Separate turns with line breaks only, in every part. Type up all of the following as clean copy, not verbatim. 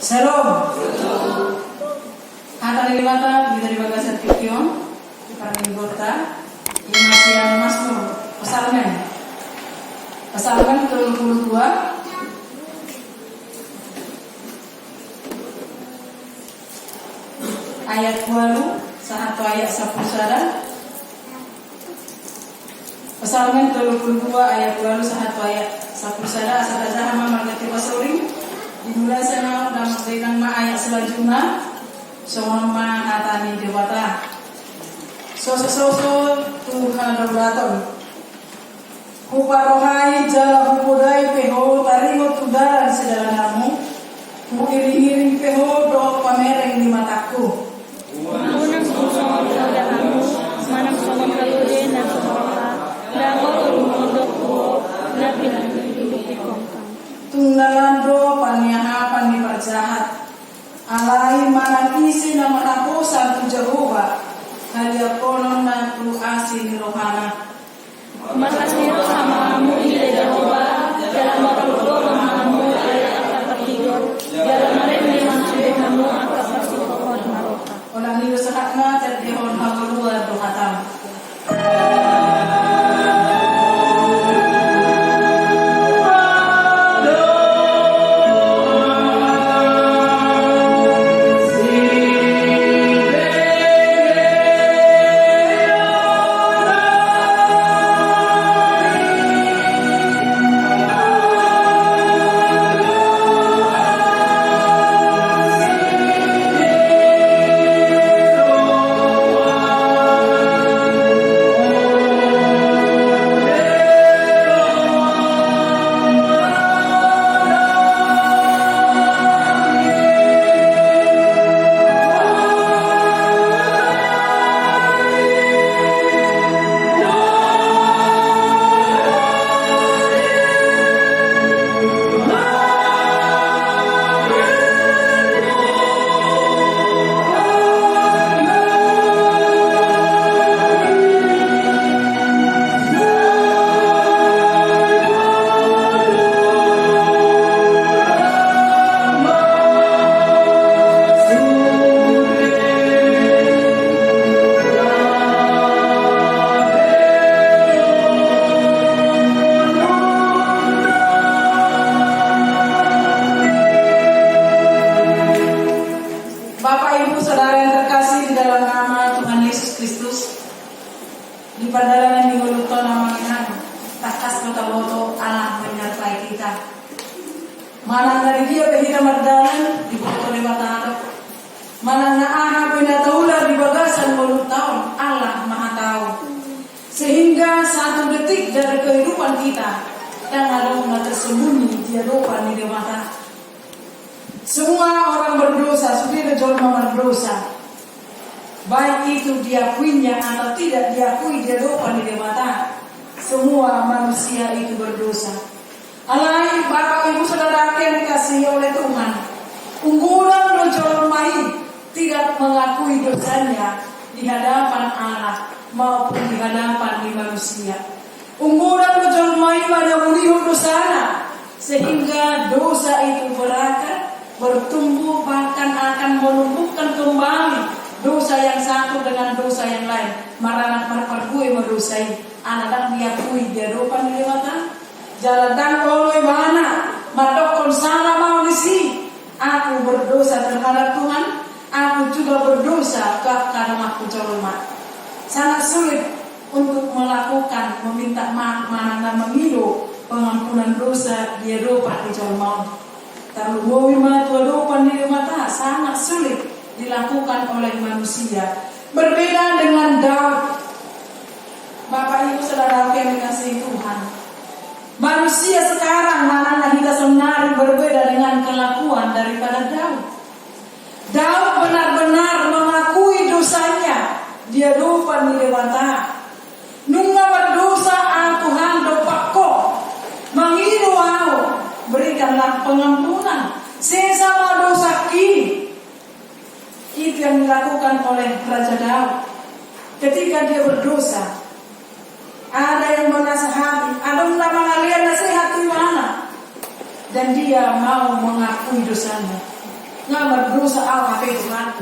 Shalom. Hata nilibata di dari bagasan pikion di paling gota yang masih yang Mazmur Psalmen ke-22 ayat 20 satu ayat 11. Psalmen ke-22 ayat 20 satu ayat 11 asal hama margati pasuri dimulai sana dan dengan ma ayat selanjutnya semua hatani dewata so Tuhan berdaton kuparohai jala hupudai peho taringo tudaran sedalanamu mu iring-iring peho do pamereng di mataku
unang susong dahamu manang somong kalude na sumaka dahol umundok ko na pinaghihilupi kongkang
Tunggalando panyahapan di perjahat alai manakisi na matapusan tu Jehovah haliaponon na tu asin rohana
makasiro sama amu ide Jehovah dalam marugo mamu ay akapatigo dalam marin sudah kamu akapasihon maroka
olang niyo sa hakna at dihon haguluan do hatam Manang dari dia behina mardalan di buku lewat harap. Manang naaha pinataular di bagasan mulut tahun Allah Maha Tahu. Sehingga satu detik dari kehidupan kita yang ada tersembunyi di hadapan di mata. Semua orang berdosa, sudah jolma berdosa. Baik itu diakuinya atau tidak diakui di hadapan di mata. Semua manusia itu berdosa. Alai Bapak Ibu Saudara yang dikasihi oleh Tuhan, unggulan menjolmai tidak mengakui dosanya di hadapan Allah maupun di hadapan di manusia. Unggulan menjolmai pada muliho dosana sehingga dosa itu berakar, bertumbuh bahkan akan menumbuhkan kembali dosa yang satu dengan dosa yang lain. Maranak marpargue medosai, anak diakui di hadapan di mata. Jalan oleh mana madokon sana mau disi aku berdosa terhadap Tuhan, aku juga berdosa karena aku jolma. Sangat sulit untuk melakukan meminta maaf dan mengilu pengampunan dosa di hadapan di jolma. Terlalu matu hadapan di mata sangat sulit dilakukan oleh manusia. Berbeda dengan Daud. Bapak Ibu Saudara yang dikasihi Tuhan. Manusia sekarang mana kita sebenarnya berbeda dengan kelakuan daripada Daud. Daud benar-benar mengakui dosanya. Dia lupa di dewata. Nunga berdosa Tuhan dopakko. Mengilu aku. Berikanlah pengampunan. Sesama dosa kini. Itu yang dilakukan oleh Raja Daud. Ketika dia berdosa. Ada yang menasihati, ada yang mengalir nasihat di mana, dan dia mau mengakui dosanya. nga berdosa aw kape tuhan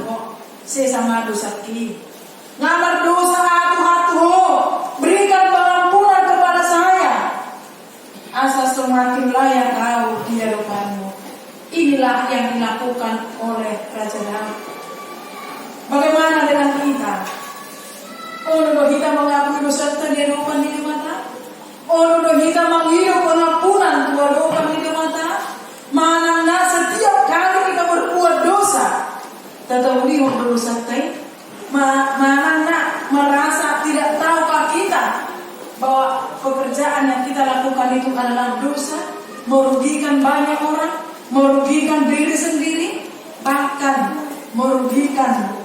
sesama dosa ini. Nga berdosa hatu-hatu, berikan pengampunan kepada saya. Asa semakin layak kau di hadapanmu. Inilah yang dilakukan oleh Raja Daud. Bagaimana dengan kita? Ono kita mengakui dosa kita di hadapan di mata. Ono kita menghidup pengampunan doa di mata. Mana setiap kali kita berbuat dosa, tetap lihat dosa kita. Mana merasa tidak tahukah kita bahwa pekerjaan yang kita lakukan itu adalah dosa, merugikan banyak orang, merugikan diri sendiri, bahkan merugikan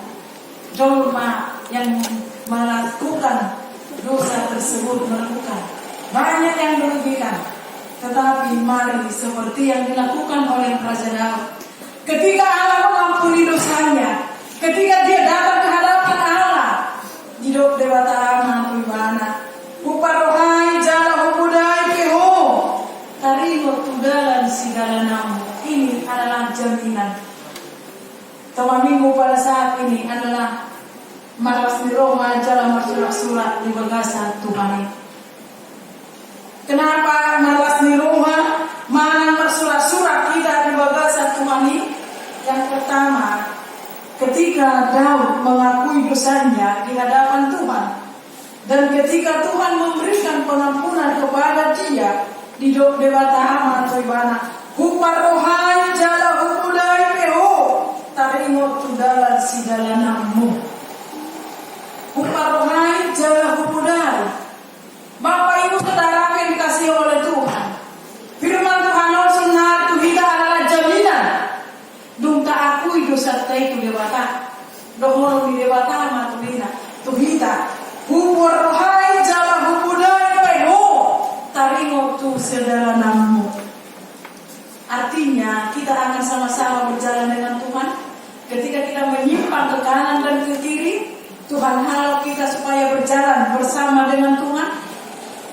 dolma yang melakukan dosa tersebut melakukan. Banyak yang merugikan. Tetapi mari seperti yang dilakukan oleh Raja Daud. Ketika Allah mengampuni dosanya, ketika dia datang ke hadapan Allah, hidup dewata amat ibana. Uparohai jala hubudai keho. Tarimo tudalan segala namu. Ini adalah jaminan. Teman minggu pada saat ini adalah malas di Roma jalan bersurat-surat di bagasan Tuhan. Kenapa malas di rumah? Mana bersurat-surat kita di bagasan Tuhan? Yang pertama, ketika Daud mengakui dosanya di hadapan Tuhan, dan ketika Tuhan memberikan pengampunan kepada dia di dewata amat ibana, huparohai jala hukudai peho, tarimo tudalan sidalanamu. Huparohai jala hukudai. Bapak Ibu saudara yang dikasihi oleh Tuhan, firman Tuhan Al-Sunnah itu kita adalah jaminan. Dung tak akui dosa kita itu dewata, dohoro di dewata matulina, tu kita. Huparohai jala hukudai peho, tarimo tu sedalanamu. Artinya kita akan sama-sama berjalan dengan Tuhan. Ketika kita menyimpang ke kanan dan ke kiri, Tuhan halau kita supaya berjalan bersama dengan Tuhan.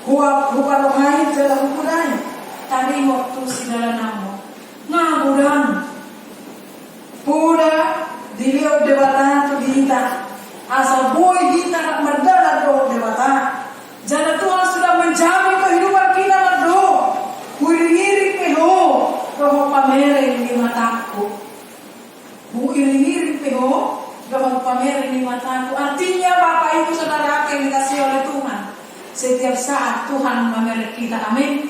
Huparohai jala hukudai, tarimo tu sedalanamu. Ngabudan, puda dilihat dewata tu kita. Asal boy kita berdalam doa dewata. Jangan Tuhan sudah menjamin kehidupan kita berdoa. Iri-iri peho, roh pamerin di mataku. Iri-iri peho, roh pamerin di mataku. Artinya Bapak Ibu saudara yang dikasihi oleh Tuhan, setiap saat Tuhan memelihat kita. Amin.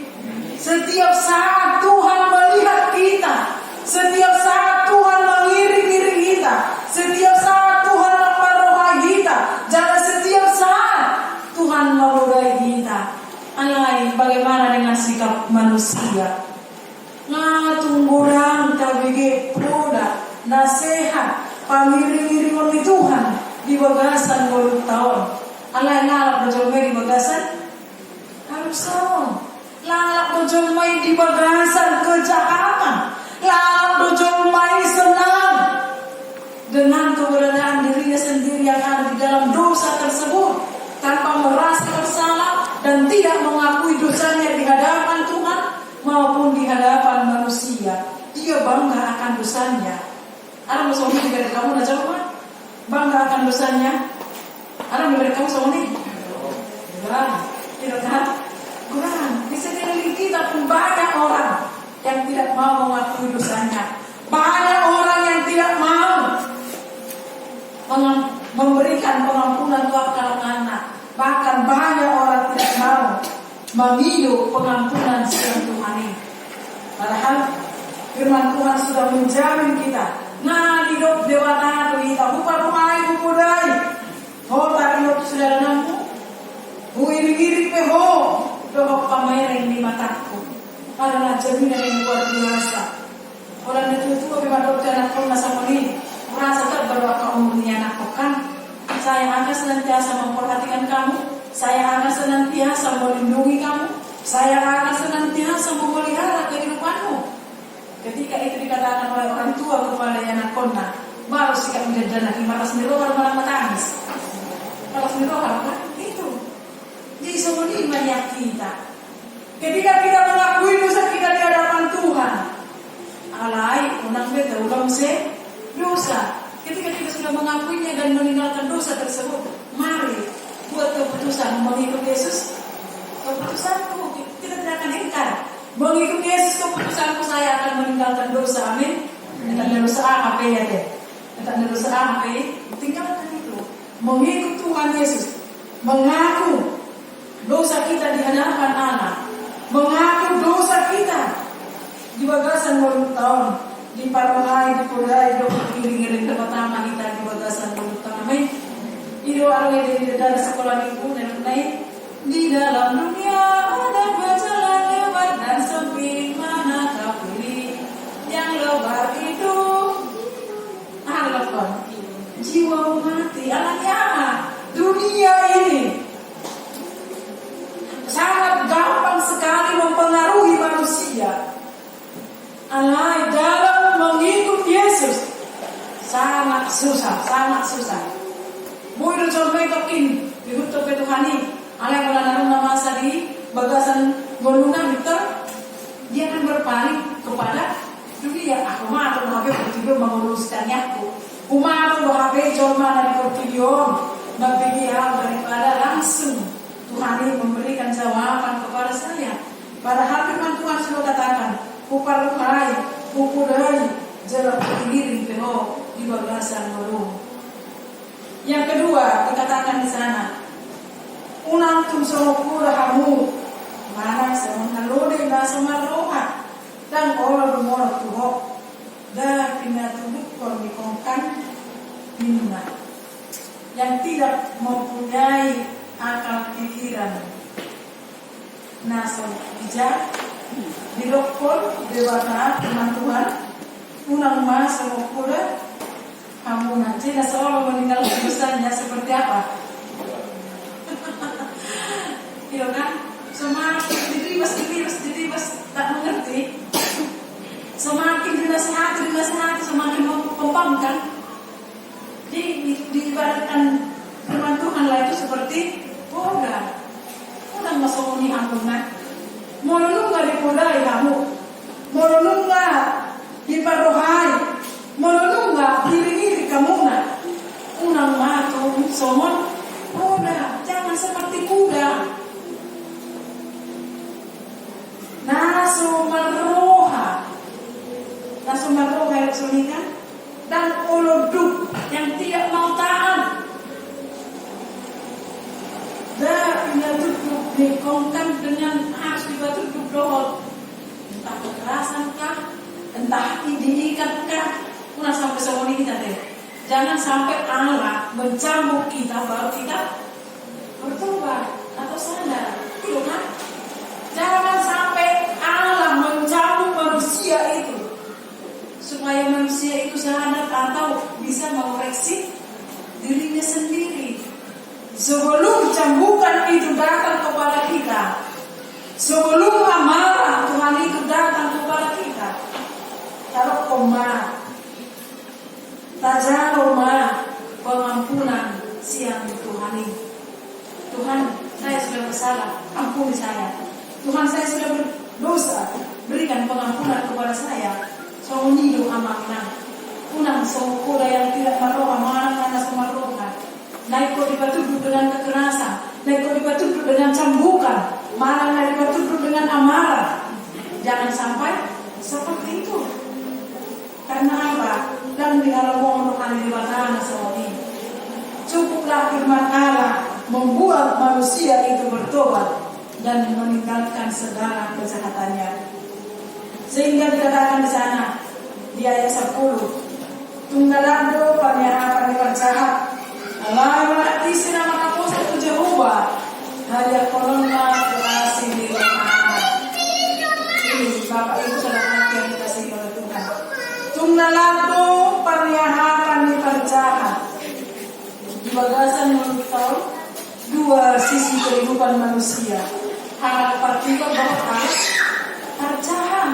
Setiap saat Tuhan melihat kita. Setiap saat Tuhan mengiring-iring kita. Setiap saat Tuhan membarohai kita. Jangan setiap saat Tuhan membarohai kita. Alai, bagaimana dengan sikap manusia? Tungguran kabige poda nasihat pangiring-iring oleh Tuhan di bagasan 20 tahun. Alai ngalap berjomai di bagasan harus tahun. Lalap berjomai di bagasan kejahatan. Lalap berjomai senang dengan keberadaan dirinya sendiri yang ada di dalam dosa tersebut, tanpa merasa bersalah dan tidak mengakui dosanya di hadapan Tuhan maupun di hadapan manusia. Dia bangga akan dosanya. Ada musuhnya dari kamu dah jawab, bangga akan dosanya. Ada dari kamu sama ni? Tidak kan? Kurang. Di sekeliling kita pun banyak orang yang tidak mau mengakui dosanya. Banyak orang yang tidak mau memberikan pengampunan kepada anak. Bahkan banyak orang tidak mau menghidup pengampunan siang Tuhan ini. Padahal firman Tuhan sudah menjamin kita. Nah, hidup dewata kita huparohai hukudai. Ho tarino sudah nampu. Huiri-iri peho, dohok pamereng di mataku. Adalah jaminan yang luar biasa. Orang itu memang dokter anak pun masa ini merasa terbawa keumurnya anak pekan. Saya akan senantiasa memperhatikan kamu. Saya akan senantiasa melindungi kamu. Saya akan senantiasa memelihara kehidupanmu. Ketika itu dikatakan oleh orang tua kepada anak kona, baru sikap menjadi lagi malas mirohar malah menangis. Malas mirohar kan itu. Jadi semua ini banyak kita. Ketika kita mengakui dosa kita di hadapan Tuhan, alai unang beta ulang se dosa. Ketika kita sudah mengakuinya dan meninggalkan dosa tersebut, mari buat keputusan mengikut Yesus. Keputusanku kita tidak akan ingkar. Mengikut Yesus, keputusanku saya akan meninggalkan dosa. Amin. Kita dosa apa ya deh? Kita dosa apa? Tinggalkan itu. Mengikut Tuhan Yesus, mengaku dosa kita di hadapan Allah, mengaku dosa kita di bagasan mulut tahun, di paruhai, di pulai, di piring-piring pertama kita di bagasan mulut tahun. Amin. Itu arwah di dalam sekolah minggu dan naik di dalam dunia ada berjalan lebar dan sempit, mana kau pilih yang lebar itu? Harapan jiwa mati anaknya dunia ini sangat gampang sekali mempengaruhi manusia. Alai dalam mengikut Yesus sangat susah. Mudah coba itokin dihutuk ke Tuhan ini. Alai kalau naruh nama di bagasan golongan itu, dia akan berpaling kepada dunia. Aku mah atau HP video menguruskannya aku. Umar bahwa cuma dari video berbagi hal daripada langsung Tuhan ini memberikan jawaban kepada saya. Padahal firman Tuhan sudah katakan, kuparukai, kupudai, jarak diri peho di bagasan golongan. Yang kedua dikatakan di sana, unantum sokura hamu, mana semenalode na semaroha dan orang rumor tuho, dah pindah tunduk kormikongkan minna, yang tidak mempunyai akal pikiran, naso bijak, dilokor dewata teman Tuhan, unang mas sokura hamu nanti nasa orang meninggalkan dosanya seperti apa? Iya kan? Semakin diribas tak mengerti. Semakin dinasihati semakin mempambangkan. Diibaratkan firman Tuhan lah itu seperti poda. Udah masuk ni ampunan. Molonung nggak dipodai kamu. Molonung nggak diparohai. Molonung nggak diri kamu nak. Unang matu somon. Poda, jangan seperti kuda. Naso marroha yang sunyikan dan oloduk yang tidak mau taat. Dan duduk dikongkan dengan harus duduk dohol. Entah kekerasan kah, entah diikat kah, pernah sampai semuanya kita deh. Jangan sampai Allah mencambuk kita baru kita bertobat atau sadar. Tidak kan? Jangan sampai Allah mencambuk manusia itu supaya manusia itu sadar atau bisa mengoreksi dirinya sendiri. Sebelum cambukan itu datang kepada kita, sebelum amarah Tuhan itu datang kepada kita, kalau koma tajaloma pengampunan siang Tuhan ini. Tuhan, saya sudah bersalah, ampuni saya. Tuhan, saya sudah berdosa, berikan pengampunan kepada saya. Saunido amakna, unang saukuda yang tidak maroha, mana semaroha. Naik kau dipatuduh dengan kekerasan, naik kau dipatuduh dengan cambukan, mana dipatuduh dengan amarah. Jangan sampai seperti itu. Karena apa? Dan di halaman di batana sauni. Cukuplah firman Allah membuat manusia itu bertobat dan meninggalkan segala kejahatannya. Sehingga dikatakan di sana di ayat 10, tunggalando panyarapan diperjahat, Allah berarti sinama kapusa tu Jehovah, hanya korona kasih di ini Bapak Ibu saudara yang dikasihi oleh Tuhan. Tunggalando panyarapan diperjahat. Di bagasan mulut tahun dua sisi kehidupan manusia. Hal partikel bahwa percaya.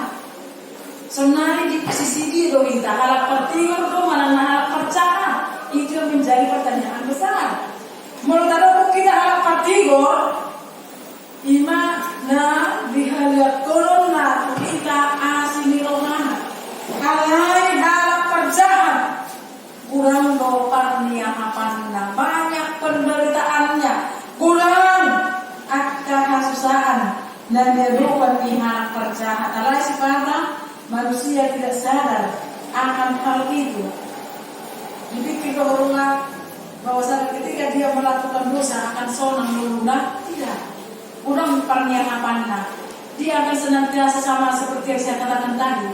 Sebenarnya di posisi dia doh kita hal partikel itu mana hal percaya. Itu yang menjadi pertanyaan besar. Menurut ada kita hal partikel ima na dihalia corona kita asini romana. manusia tidak sadar akan hal itu. Dipikir bahwa ketika dia melakukan dosa akan sonang melundak, tidak. Udang parnyahapanda, dia akan senantiasa sama seperti yang saya katakan tadi.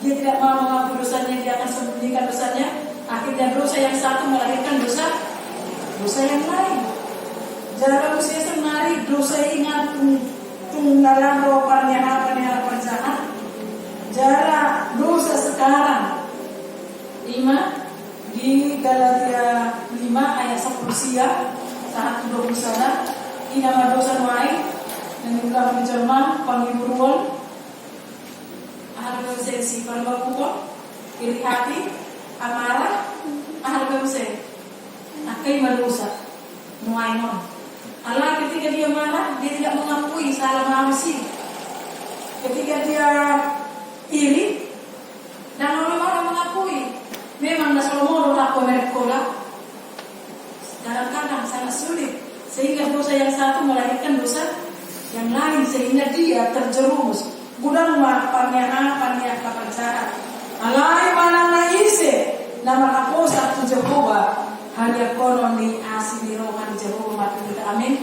Dia tidak mau mengaku dosanya, dia akan sembunyikan dosanya. Akhirnya dosa yang satu melahirkan dosa yang lain. Jara usia semari dosa ingat tunggalan roparnya apa jahat. Jara dosa sekarang 5 di Galatia 5 ayat 10 siang 1:20 sana. Inama dosa lain dan juga menjelma penghiburan ahal sensi perbakuan iri hati amarah ahal kebuse akai madosa nuainon. Allah ketika dia marah, dia tidak mengakui salah manusia. Ketika dia iri dan orang-orang mengakui, memang Nasolomo aku mereka. Kadang-kadang sangat sulit, sehingga dosa yang satu melahirkan dosa yang lain, sehingga dia terjerumus. Gudang panya kapancara. Alai manang naise nama aku satu Jehovah. Hanya konon di asli rohan Jehovah kita, amin.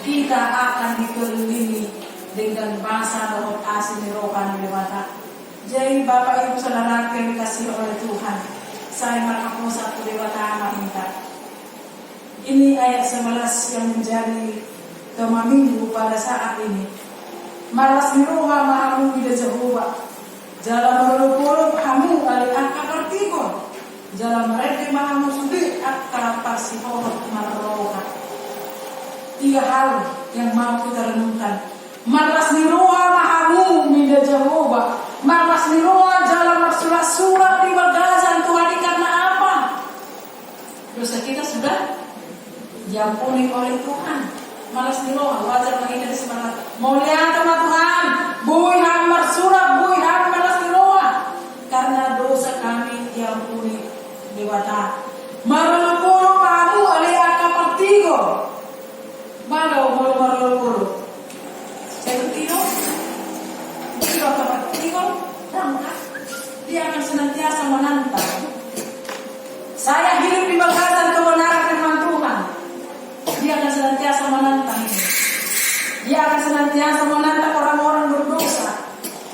Kita akan dikelilingi dengan bahasa roh asli rohan dewata. Jadi Bapak Ibu Saudara yang dikasih oleh Tuhan, saya mengaku satu dewata minta. Ini ayat 11 yang menjadi tema minggu pada saat ini. Maras roha mahamu ida Jehovah. Jalan melulu hamu ali angka pertikon. Jalan mereka mahamu sudi akar pasti horot maroka. 3 hal yang mau kita renungkan. Maras roha mahamu ida Jehovah. Maras roha jalan surat-surat di bagasan Tuhan karena apa? Dosa kita sudah diampuni oleh Tuhan. Malas di roh, wajar lagi dari semangat. Mulia sama Tuhan, bui hambar surat, bui hambar malas di roh. Karena dosa kami diampuni dewata. Marulukuru pahamu oleh akapartigo. Balau marulukuru. Saya bertino, dia akapartigo, tangkap. Dia akan senantiasa menantang. Saya hidup di bagasan kebenaran firman Tuhan. Dia akan senantiasa menantang ini. Dia akan senantiasa menantang orang-orang berdosa.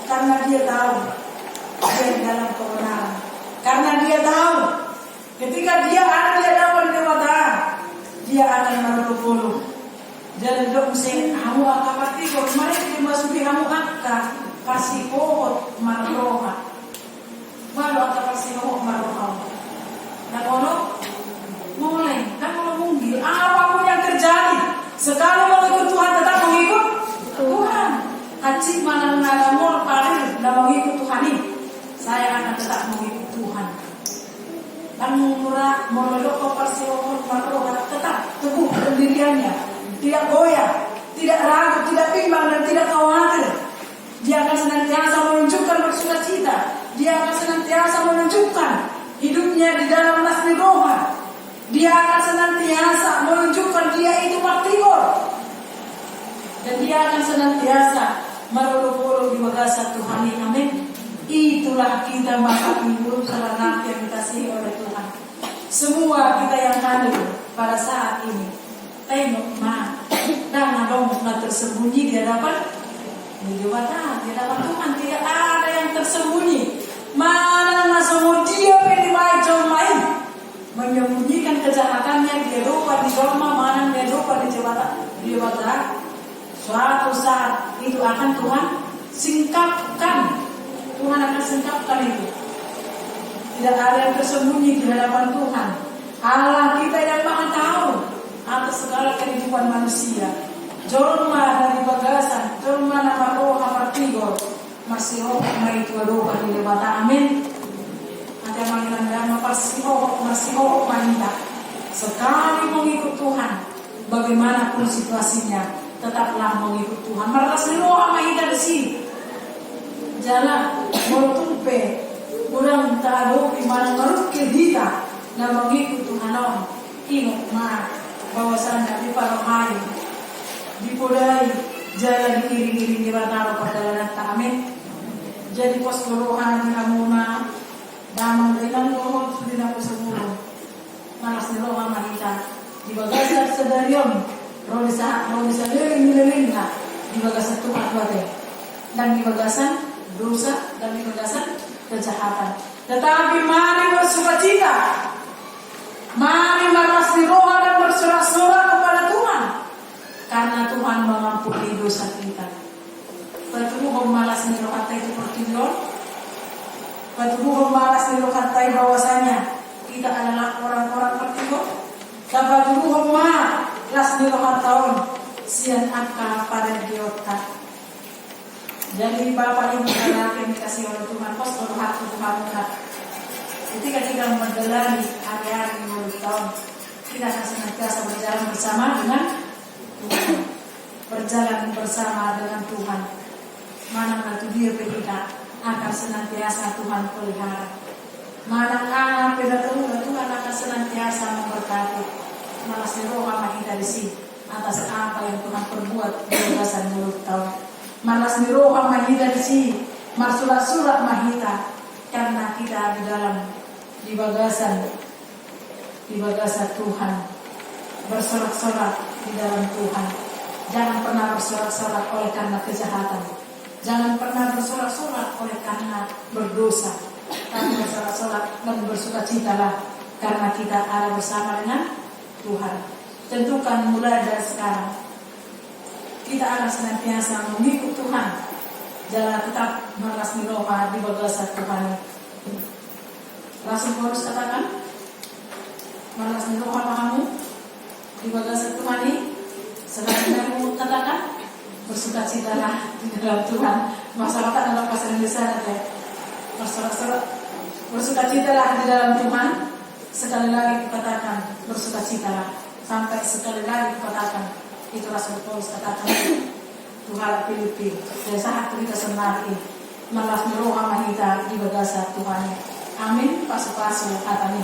Karena dia tahu dia di dalam kebenaran. Karena dia tahu ketika dia ada di hadapan Dewa, dia akan merubah. Dan dok mesin hamu akapati kok kemarin dimasuki hamu akka kasih pohon maroha. Baru akapasi pohon maroha. Dan orang mulai, dan kalau mungkin apapun yang terjadi, sekali mengikut Tuhan tetap mengikut Tuhan. Hacik mana mengagamur paling dan mengikut Tuhan ini, saya akan tetap mengikut Tuhan. Dan murah memeluk persiapan makroha tetap teguh pendiriannya, tidak goyah, tidak ragu, tidak bimbang dan tidak khawatir. Dia akan senantiasa menunjukkan bersukacita. Dia akan senantiasa menunjukkan hidupnya di dalam nasmi roha. Dia akan senantiasa menunjukkan dia itu martir. Dan dia akan senantiasa meruluk-uluk di bagasa Tuhan. Amin. Itulah kita Bapak Ibu Saudara yang dikasihi oleh Tuhan. Semua kita yang hadir pada saat ini, tengok mah dan dong tersembunyi di hadapan di hadapan Tuhan. Tidak ada yang tersembunyi. Mana semua dia penimai lain menyembunyikan kejahatannya, dia lupa di Roma, mana dia lupa di jabatan. Suatu saat itu akan Tuhan singkapkan. Tuhan akan singkapkan itu. Tidak ada yang tersembunyi di hadapan Tuhan. Allah kita yang maha tahu atas segala kehidupan manusia. Jorma dari bagasan, jorma nama roh amartigor. Masih roh itu doa di jabatan. Amin. Ada panggilan dama masih roh wanita. Sekali mengikut Tuhan, bagaimanapun situasinya, tetaplah mengikut Tuhan. Maras roh wanita di sini. Jalan bertumpe, kurang tahu di mana merukir kita dan mengikut Tuhan. Ingat mah bahwasanya di pada hari dipulai jalan kiri-kiri di batara perjalanan. Amin. Jadi pos rohani hamuna damang ilang lohon sudah aku sebelum malas ni roha mahita di bagasar sedarion roh bisa liring lah di bagasar Tuhan wate dan di bagasan dosa dan di bagasan kejahatan. Tetapi mari bersukacita, mari malas ni roha dan bersorak-sorak kepada Tuhan karena Tuhan mengampuni dosa kita. Patuh malas ni roha itu pertidur. Patuh malas ni roha bahwasanya kita adalah orang-orang pertidur. Dapat patuh malas ni roha tahun sian angka pada diota. Jadi Bapak Ibu saudara yang dikasih oleh Tuhan, pos berhak Tuhan berat. Ketika kita menjalani hari-hari 20 tahun, kita akan senantiasa berjalan bersama dengan Tuhan, berjalan bersama dengan Tuhan. Mana nanti dia kita akan senantiasa Tuhan pelihara. Mana anak Tuhan akan senantiasa memberkati. Malas roh kita di sini atas apa yang Tuhan perbuat di belasan 20 tahun. Malas roh kita di sini marsulat-surat mahita karena kita di dalam di bagasan Tuhan bersorak-sorak di dalam Tuhan. Jangan pernah bersorak-sorak oleh karena kejahatan. Jangan pernah bersorak-sorak oleh karena berdosa. Tapi bersorak-sorak dan bersukacitalah karena kita ada bersama dengan Tuhan. Tentukan mulai dari sekarang kita akan senantiasa mengikut Tuhan. Jangan tetap malas roha di bagasan Tuhan. Rasul Paulus katakan, malas roha kamu di bagasan Tuhan ini. Sekarang kamu katakan bersukacitalah di dalam Tuhan. Masyarakat dalam bahasa Indonesia ada bersorak-sorak, bersukacitalah di dalam Tuhan. Sekali lagi katakan bersukacitalah. Sampai sekali lagi katakan itu Rasul Paulus katakan Tuhan Filipi. Dan saat kita senari malas roha mahita di bagasan Tuhan. Amin. Pasu-pasu katanya.